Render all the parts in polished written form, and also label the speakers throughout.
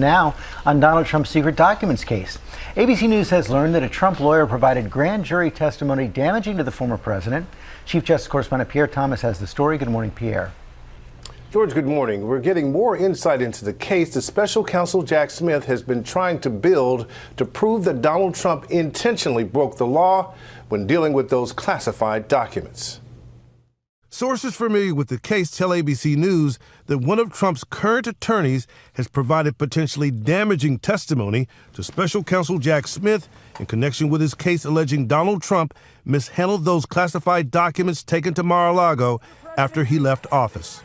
Speaker 1: Now, on Donald Trump's secret documents case, ABC News has learned that a Trump lawyer provided grand jury testimony damaging to the former president. Chief Justice Correspondent Pierre Thomas has the story. Good morning, Pierre.
Speaker 2: George, good morning. We're getting more insight into the case the special counsel Jack Smith has been trying to build to prove that Donald Trump intentionally broke the law when dealing with those classified documents.
Speaker 3: Sources familiar with the case tell ABC News that one of Trump's current attorneys has provided potentially damaging testimony to special counsel Jack Smith in connection with his case alleging Donald Trump mishandled those classified documents taken to Mar-a-Lago after he left office.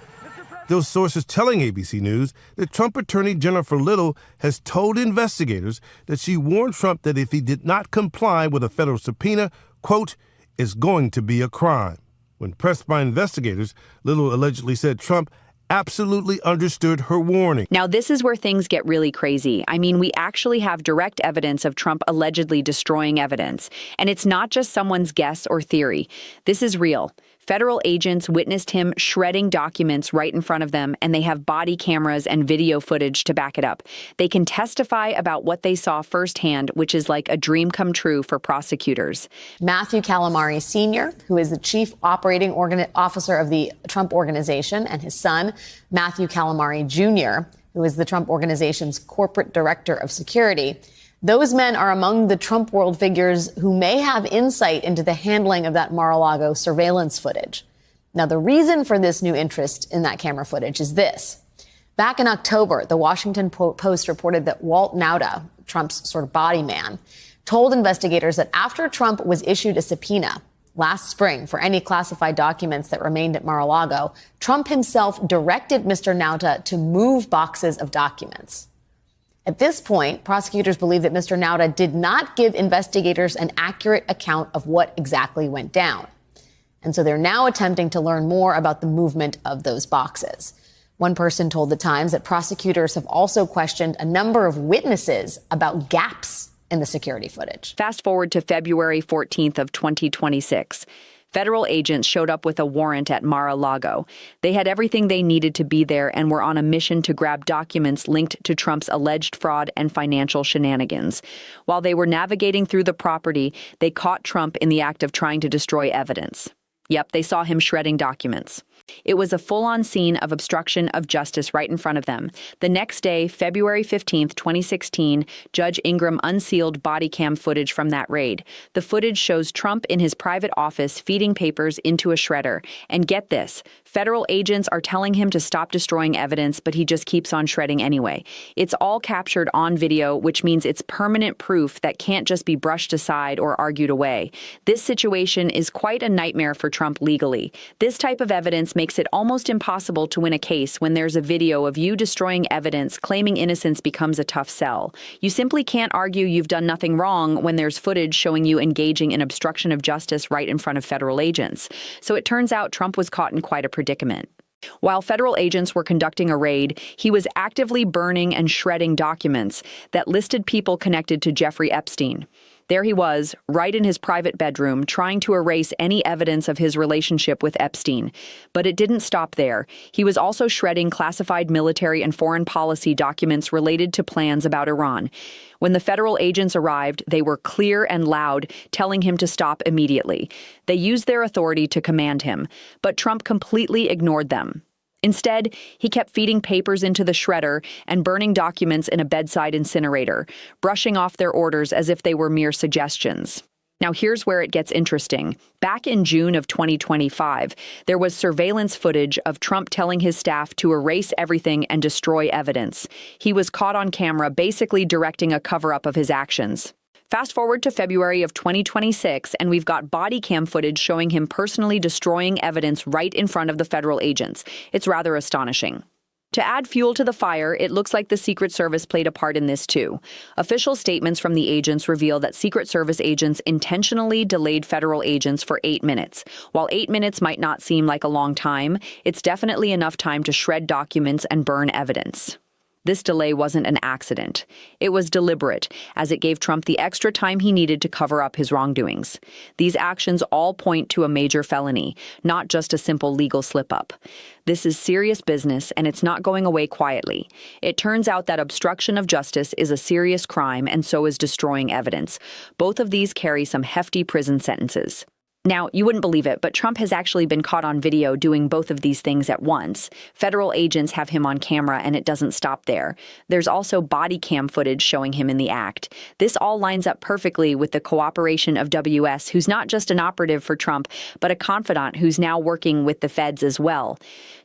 Speaker 3: Those sources telling ABC News that Trump attorney Jennifer Little has told investigators that she warned Trump that if he did not comply with a federal subpoena, quote, "it's going to be a crime." When pressed by investigators, Little allegedly said Trump absolutely understood her warning.
Speaker 4: Now, this is where things get really crazy. I mean, we actually have direct evidence of Trump allegedly destroying evidence. And it's not just someone's guess or theory. This is real. Federal agents witnessed him shredding documents right in front of them, and they have body cameras and video footage to back it up. They can testify about what they saw firsthand, which is like a dream come true for prosecutors.
Speaker 5: Matthew Calamari Sr., who is the chief operating officer of the Trump Organization, and his son, Matthew Calamari Jr., who is the Trump Organization's corporate director of security. Those men are among the Trump world figures who may have insight into the handling of that Mar-a-Lago surveillance footage. Now, the reason for this new interest in that camera footage is this. Back in October, the Washington Post reported that Walt Nauta, Trump's sort of body man, told investigators that after Trump was issued a subpoena last spring for any classified documents that remained at Mar-a-Lago, Trump himself directed Mr. Nauta to move boxes of documents. At this point, prosecutors believe that Mr. Nauta did not give investigators an accurate account of what exactly went down. And so they're now attempting to learn more about the movement of those boxes. One person told The Times that prosecutors have also questioned a number of witnesses about gaps in the security footage.
Speaker 4: Fast forward to February 14th of 2026. Federal agents showed up with a warrant at Mar-a-Lago. They had everything they needed to be there and were on a mission to grab documents linked to Trump's alleged fraud and financial shenanigans. While they were navigating through the property, they caught Trump in the act of trying to destroy evidence. Yep, they saw him shredding documents. It was a full-on scene of obstruction of justice right in front of them. The next day, February 15th, 2016, Judge Ingram unsealed body cam footage from that raid. The footage shows Trump in his private office feeding papers into a shredder. And get this, federal agents are telling him to stop destroying evidence, but he just keeps on shredding anyway. It's all captured on video, which means it's permanent proof that can't just be brushed aside or argued away. This situation is quite a nightmare for Trump legally. This type of evidence makes it almost impossible to win a case when there's a video of you destroying evidence. Claiming innocence becomes a tough sell. You simply can't argue you've done nothing wrong when there's footage showing you engaging in obstruction of justice right in front of federal agents. So it turns out Trump was caught in quite a predicament. While federal agents were conducting a raid, he was actively burning and shredding documents that listed people connected to Jeffrey Epstein. There he was, right in his private bedroom, trying to erase any evidence of his relationship with Epstein. But it didn't stop there. He was also shredding classified military and foreign policy documents related to plans about Iran. When the federal agents arrived, they were clear and loud, telling him to stop immediately. They used their authority to command him, but Trump completely ignored them. Instead, he kept feeding papers into the shredder and burning documents in a bedside incinerator, brushing off their orders as if they were mere suggestions. Now, here's where it gets interesting. Back in June of 2025, there was surveillance footage of Trump telling his staff to erase everything and destroy evidence. He was caught on camera basically directing a cover-up of his actions. Fast forward to February of 2026, and we've got body cam footage showing him personally destroying evidence right in front of the federal agents. It's rather astonishing. To add fuel to the fire, it looks like the Secret Service played a part in this too. Official statements from the agents reveal that Secret Service agents intentionally delayed federal agents for 8 minutes. While 8 minutes might not seem like a long time, it's definitely enough time to shred documents and burn evidence. This delay wasn't an accident. It was deliberate, as it gave Trump the extra time he needed to cover up his wrongdoings. These actions all point to a major felony, not just a simple legal slip-up. This is serious business, and it's not going away quietly. It turns out that obstruction of justice is a serious crime, and so is destroying evidence. Both of these carry some hefty prison sentences. Now, you wouldn't believe it, but Trump has actually been caught on video doing both of these things at once. Federal agents have him on camera, and it doesn't stop there. There's also body cam footage showing him in the act. This all lines up perfectly with the cooperation of WS, who's not just an operative for Trump, but a confidant who's now working with the feds as well.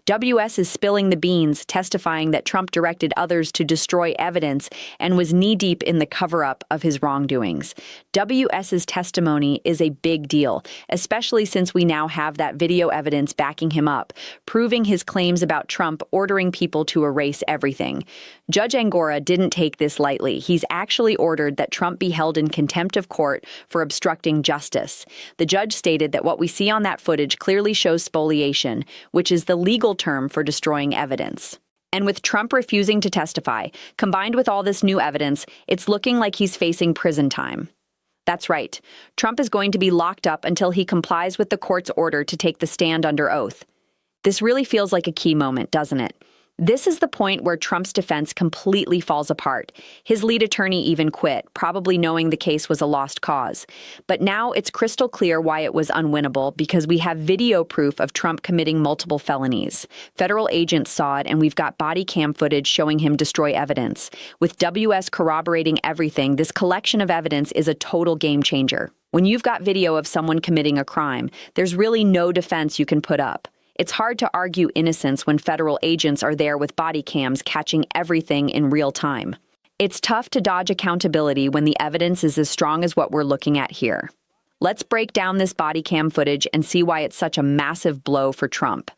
Speaker 4: WS is spilling the beans, testifying that Trump directed others to destroy evidence and was knee-deep in the cover-up of his wrongdoings. WS's testimony is a big deal, especially since we now have that video evidence backing him up, proving his claims about Trump ordering people to erase everything. Judge Angora didn't take this lightly. He's actually ordered that Trump be held in contempt of court for obstructing justice. The judge stated that what we see on that footage clearly shows spoliation, which is the legal term for destroying evidence. And with Trump refusing to testify, combined with all this new evidence, it's looking like he's facing prison time. That's right. Trump is going to be locked up until he complies with the court's order to take the stand under oath. This really feels like a key moment, doesn't it? This is the point where Trump's defense completely falls apart. His lead attorney even quit, probably knowing the case was a lost cause. But now it's crystal clear why it was unwinnable, because we have video proof of Trump committing multiple felonies. Federal agents saw it, and we've got body cam footage showing him destroy evidence. With WS corroborating everything, this collection of evidence is a total game changer. When you've got video of someone committing a crime, there's really no defense you can put up. It's hard to argue innocence when federal agents are there with body cams catching everything in real time. It's tough to dodge accountability when the evidence is as strong as what we're looking at here. Let's break down this body cam footage and see why it's such a massive blow for Trump.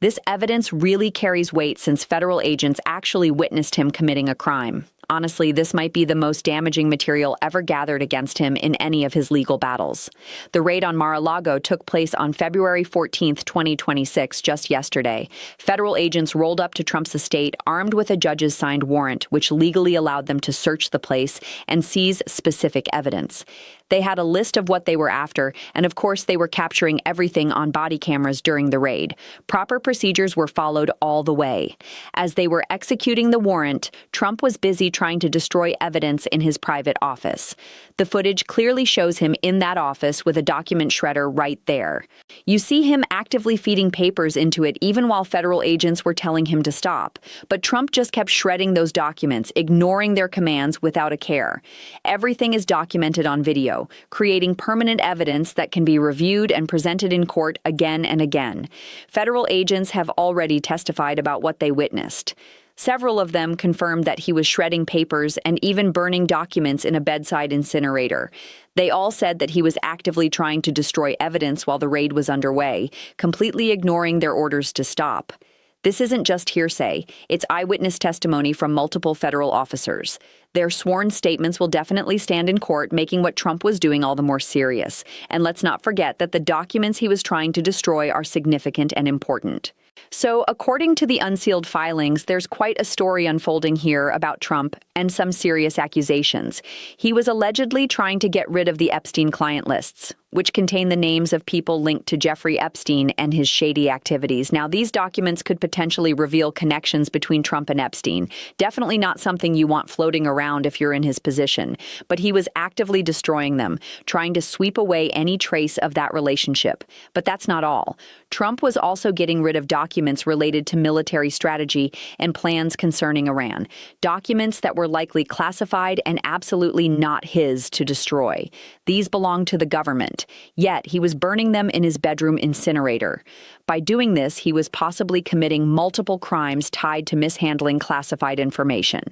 Speaker 4: This evidence really carries weight since federal agents actually witnessed him committing a crime. Honestly, this might be the most damaging material ever gathered against him in any of his legal battles. The raid on Mar-a-Lago took place on February 14, 2026, just yesterday. Federal agents rolled up to Trump's estate armed with a judge's signed warrant, which legally allowed them to search the place and seize specific evidence. They had a list of what they were after, and of course they were capturing everything on body cameras during the raid. Proper procedures were followed all the way. As they were executing the warrant, Trump was busy trying to destroy evidence in his private office. The footage clearly shows him in that office with a document shredder right there. You see him actively feeding papers into it even while federal agents were telling him to stop. But Trump just kept shredding those documents, ignoring their commands without a care. Everything is documented on video, creating permanent evidence that can be reviewed and presented in court again and again. Federal agents have already testified about what they witnessed. Several of them confirmed that he was shredding papers and even burning documents in a bedside incinerator. They all said that he was actively trying to destroy evidence while the raid was underway, completely ignoring their orders to stop. This isn't just hearsay. It's eyewitness testimony from multiple federal officers. Their sworn statements will definitely stand in court, making what Trump was doing all the more serious. And let's not forget that the documents he was trying to destroy are significant and important. So, according to the unsealed filings, there's quite a story unfolding here about Trump and some serious accusations. He was allegedly trying to get rid of the Epstein client lists, which contain the names of people linked to Jeffrey Epstein and his shady activities. Now, these documents could potentially reveal connections between Trump and Epstein. Definitely not something you want floating around if you're in his position. But he was actively destroying them, trying to sweep away any trace of that relationship. But that's not all. Trump was also getting rid of documents related to military strategy and plans concerning Iran. Documents that were likely classified and absolutely not his to destroy. These belonged to the government. Yet, he was burning them in his bedroom incinerator. By doing this, he was possibly committing multiple crimes tied to mishandling classified information.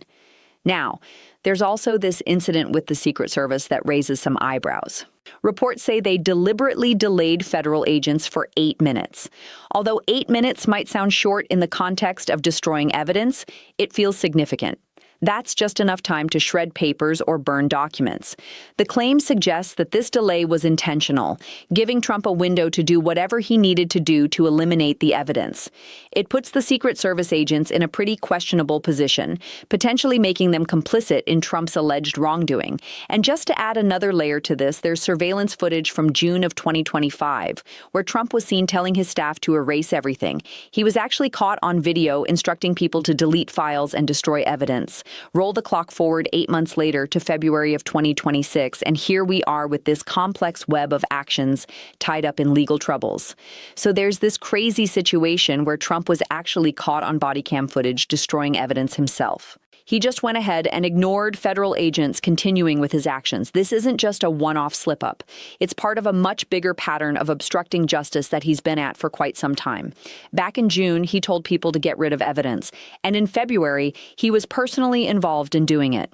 Speaker 4: Now, there's also this incident with the Secret Service that raises some eyebrows. Reports say they deliberately delayed federal agents for 8 minutes. Although 8 minutes might sound short in the context of destroying evidence, it feels significant. That's just enough time to shred papers or burn documents. The claim suggests that this delay was intentional, giving Trump a window to do whatever he needed to do to eliminate the evidence. It puts the Secret Service agents in a pretty questionable position, potentially making them complicit in Trump's alleged wrongdoing. And just to add another layer to this, there's surveillance footage from June of 2025, where Trump was seen telling his staff to erase everything. He was actually caught on video instructing people to delete files and destroy evidence. Roll the clock forward 8 months later to February of 2026, and here we are with this complex web of actions tied up in legal troubles. So there's this crazy situation where Trump was actually caught on body cam footage destroying evidence himself. He just went ahead and ignored federal agents continuing with his actions. This isn't just a one-off slip-up. It's part of a much bigger pattern of obstructing justice that he's been at for quite some time. Back in June, he told people to get rid of evidence, and in February, he was personally involved in doing it.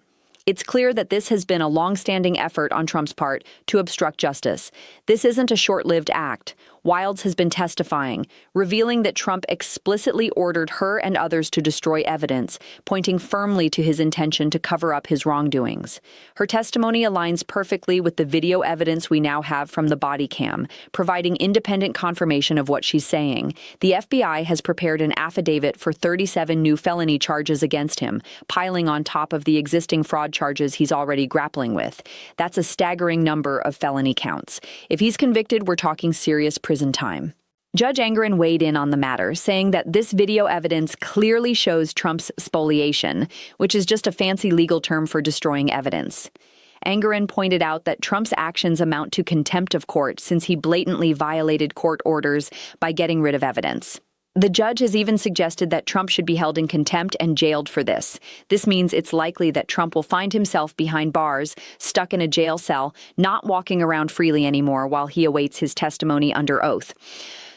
Speaker 4: It's clear that this has been a long-standing effort on Trump's part to obstruct justice. This isn't a short-lived act. Wilds has been testifying, revealing that Trump explicitly ordered her and others to destroy evidence, pointing firmly to his intention to cover up his wrongdoings. Her testimony aligns perfectly with the video evidence we now have from the body cam, providing independent confirmation of what she's saying. The FBI has prepared an affidavit for 37 new felony charges against him, piling on top of the existing fraud charges he's already grappling with. That's a staggering number of felony counts. If he's convicted, we're talking serious prison time. Judge Engoron weighed in on the matter, saying that this video evidence clearly shows Trump's spoliation, which is just a fancy legal term for destroying evidence. Engoron pointed out that Trump's actions amount to contempt of court since he blatantly violated court orders by getting rid of evidence. The judge has even suggested that Trump should be held in contempt and jailed for this. This means it's likely that Trump will find himself behind bars, stuck in a jail cell, not walking around freely anymore while he awaits his testimony under oath.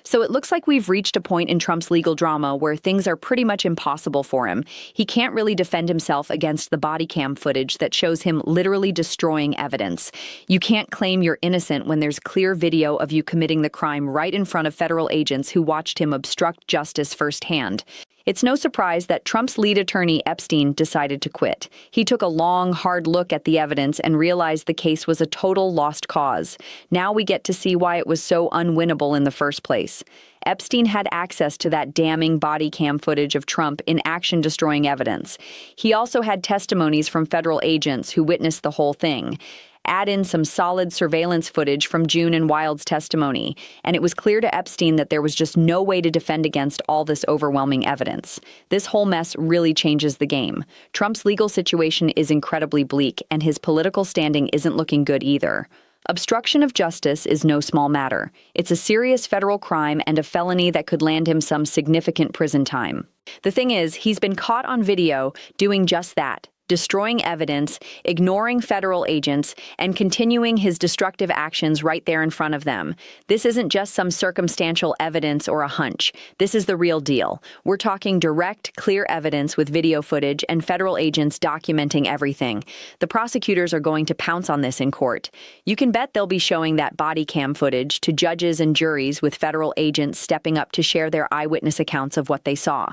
Speaker 4: So it looks like we've reached a point in Trump's legal drama where things are pretty much impossible for him. He can't really defend himself against the body cam footage that shows him literally destroying evidence. You can't claim you're innocent when there's clear video of you committing the crime right in front of federal agents who watched him obstruct justice firsthand. It's no surprise that Trump's lead attorney, Epstein, decided to quit. He took a long, hard look at the evidence and realized the case was a total lost cause. Now we get to see why it was so unwinnable in the first place. Epstein had access to that damning body cam footage of Trump in action destroying evidence. He also had testimonies from federal agents who witnessed the whole thing. Add in some solid surveillance footage from June and Wild's testimony, and it was clear to Epstein that there was just no way to defend against all this overwhelming evidence. This whole mess really changes the game. Trump's legal situation is incredibly bleak, and his political standing isn't looking good either. Obstruction of justice is no small matter. It's a serious federal crime and a felony that could land him some significant prison time. The thing is, he's been caught on video doing just that. Destroying evidence, ignoring federal agents, and continuing his destructive actions right there in front of them. This isn't just some circumstantial evidence or a hunch. This is the real deal. We're talking direct, clear evidence with video footage and federal agents documenting everything. The prosecutors are going to pounce on this in court. You can bet they'll be showing that body cam footage to judges and juries with federal agents stepping up to share their eyewitness accounts of what they saw.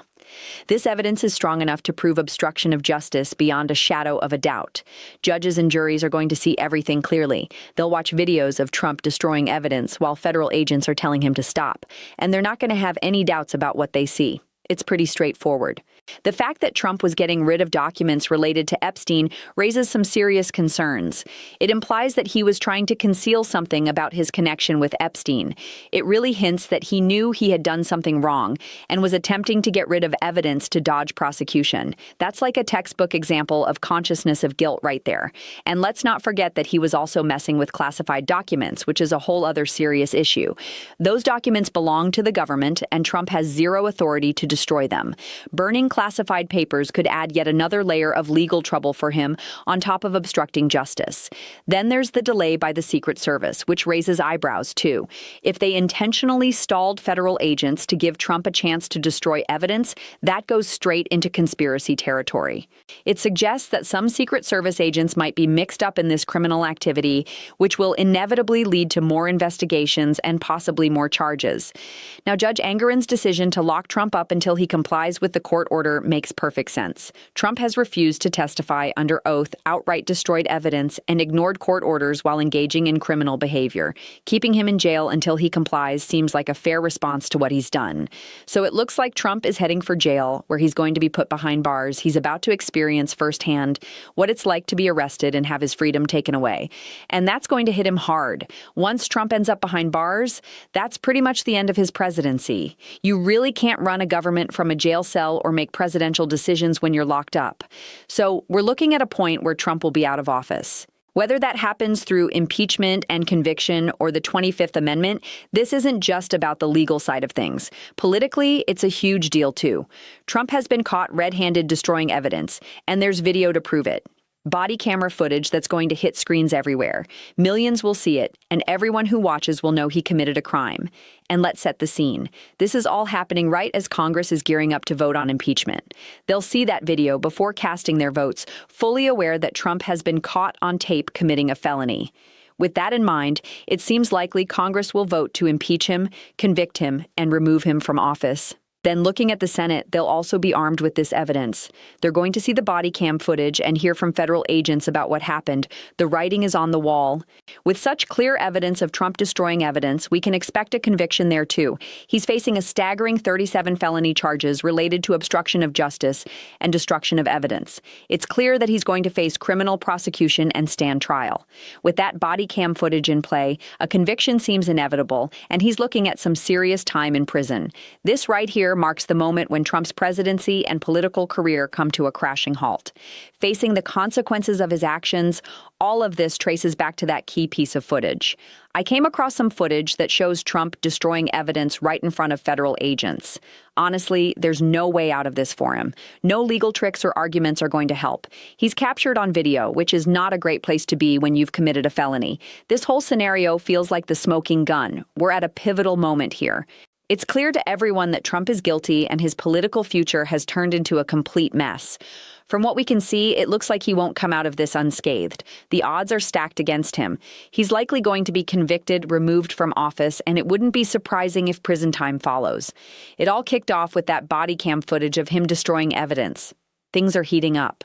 Speaker 4: This evidence is strong enough to prove obstruction of justice beyond a shadow of a doubt. Judges and juries are going to see everything clearly. They'll watch videos of Trump destroying evidence while federal agents are telling him to stop, and they're not going to have any doubts about what they see. It's pretty straightforward. The fact that Trump was getting rid of documents related to Epstein raises some serious concerns. It implies that he was trying to conceal something about his connection with Epstein. It really hints that he knew he had done something wrong and was attempting to get rid of evidence to dodge prosecution. That's like a textbook example of consciousness of guilt right there. And let's not forget that he was also messing with classified documents, which is a whole other serious issue. Those documents belong to the government, and Trump has zero authority to destroy them. Burning classified papers could add yet another layer of legal trouble for him on top of obstructing justice. Then there's the delay by the Secret Service, which raises eyebrows too. If they intentionally stalled federal agents to give Trump a chance to destroy evidence, that goes straight into conspiracy territory. It suggests that some Secret Service agents might be mixed up in this criminal activity, which will inevitably lead to more investigations and possibly more charges. Now, Judge Engoron's decision to lock Trump up until he complies with the court order order makes perfect sense. Trump has refused to testify under oath, outright destroyed evidence, and ignored court orders while engaging in criminal behavior. Keeping him in jail until he complies seems like a fair response to what he's done. So it looks like Trump is heading for jail, where he's going to be put behind bars. He's about to experience firsthand what it's like to be arrested and have his freedom taken away. And that's going to hit him hard. Once Trump ends up behind bars, that's pretty much the end of his presidency. You really can't run a government from a jail cell or make presidential decisions when you're locked up. So we're looking at a point where Trump will be out of office. Whether that happens through impeachment and conviction or the 25th Amendment, this isn't just about the legal side of things. Politically, it's a huge deal too. Trump has been caught red-handed destroying evidence, and there's video to prove it. Body camera footage that's going to hit screens everywhere. Millions will see it, and everyone who watches will know he committed a crime. And let's set the scene. This is all happening right as Congress is gearing up to vote on impeachment. They'll see that video before casting their votes, fully aware that Trump has been caught on tape committing a felony. With that in mind, it seems likely Congress will vote to impeach him, convict him, and remove him from office. Then looking at the Senate, they'll also be armed with this evidence. They're going to see the body cam footage and hear from federal agents about what happened. The writing is on the wall. With such clear evidence of Trump destroying evidence, we can expect a conviction there too. He's facing a staggering 37 felony charges related to obstruction of justice and destruction of evidence. It's clear that he's going to face criminal prosecution and stand trial. With that body cam footage in play, a conviction seems inevitable, and he's looking at some serious time in prison. This right here marks the moment when Trump's presidency and political career come to a crashing halt. Facing the consequences of his actions, all of this traces back to that key piece of footage. I came across some footage that shows Trump destroying evidence right in front of federal agents. Honestly, there's no way out of this for him. No legal tricks or arguments are going to help. He's captured on video, which is not a great place to be when you've committed a felony. This whole scenario feels like the smoking gun. We're at a pivotal moment here. It's clear to everyone that Trump is guilty and his political future has turned into a complete mess. From what we can see, it looks like he won't come out of this unscathed. The odds are stacked against him. He's likely going to be convicted, removed from office, and it wouldn't be surprising if prison time follows. It all kicked off with that body cam footage of him destroying evidence. Things are heating up.